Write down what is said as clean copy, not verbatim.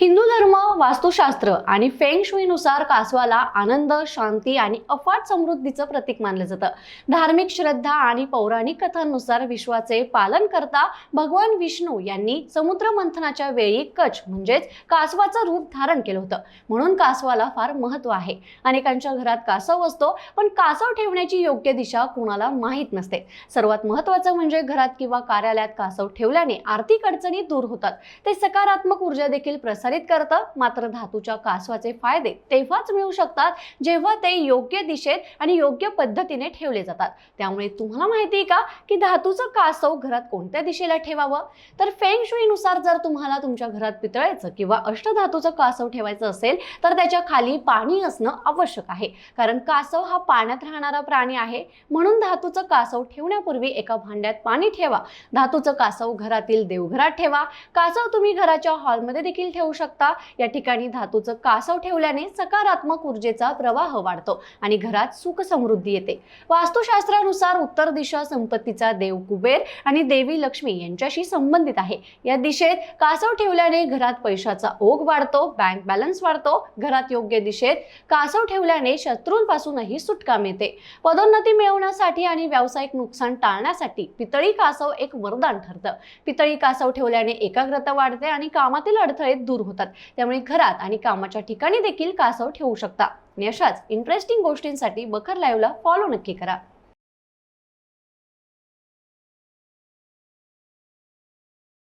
हिंदू धर्म, वास्तुशास्त्र आणि फेंग शुईनुसार कासवाला आनंद, शांती आणि अफाट समृद्धीचं प्रतीक मानलं जातं. धार्मिक श्रद्धा आणि पौराणिक कथांनुसार विश्वाचे पालन करता भगवान विष्णू यांनी समुद्र मंथनाच्या वेळी कच्छ म्हणजेच कासवाचं रूप धारण केलं होतं. म्हणून कासवाला फार महत्त्व आहे. अनेकांच्या घरात कासव असतो, पण कासव ठेवण्याची योग्य दिशा कुणाला माहीत नसते. सर्वात महत्त्वाचं म्हणजे घरात किंवा कार्यालयात कासव ठेवल्याने आर्थिक अडचणी दूर होतात. ते सकारात्मक ऊर्जा देखील प्रसारित करतं. मात्र धातूच्या कासवाचे फायदे तेव्हाच मिळू शकतात जेव्हा ते योग्य दिशेत आणि योग्य पद्धतीने ठेवले जातात. त्यामुळे तुम्हाला माहिती आहे का की धातूचं कासव घरात कोणत्या दिशेला ठेवावं? तर फेंग शुईनुसार जर तुम्हाला तुमच्या घरात पितळेचं किंवा अष्टधातूचं कासव ठेवायचं असेल तर त्याच्या खाली पाणी असणं आवश्यक आहे. कारण कासव हा पाण्यात राहणारा प्राणी आहे. म्हणून धातूचं कासव ठेवण्यापूर्वी एका भांड्यात पाणी ठेवा. धातूचं कासव घरातील देवघरात ठेवा. कासव तुम्ही घराच्या हॉलमध्ये देखील ठेवू शकता. या ठिकाणी धातूचं कासव ठेवल्याने सकारात्मक ऊर्जेचा प्रवाह वाढतो आणि घरात सुख समृद्धी येते. वास्तुशास्त्रानुसार उत्तर दिशा संपत्तीचा देव कुबेर आणि देवी लक्ष्मी यांच्याशी संबंधित आहे. या दिशेत कासव ठेवल्याने घरात पैशाचा ओघ वाढतो, बँक बॅलन्स वाढतो. घरात योग्य दिशेत कासव ठेवल्याने शत्रूंपासूनही सुटका मिळते. पदोन्नती मिळवण्यासाठी आणि व्यावसायिक नुकसान टाळण्यासाठी पितळी कासव एक वरदान ठरतं. पितळी कासव ठेवल्याने एकाग्रता वाढते आणि कामातील अडथळे दूर होतात. त्यामुळे घरात आणि कामाच्या ठिकाणी देखील कासव ठेवू शकता. आणि अशाच इंटरेस्टिंग गोष्टींसाठी बखर लाईव्हला फॉलो नक्की करा.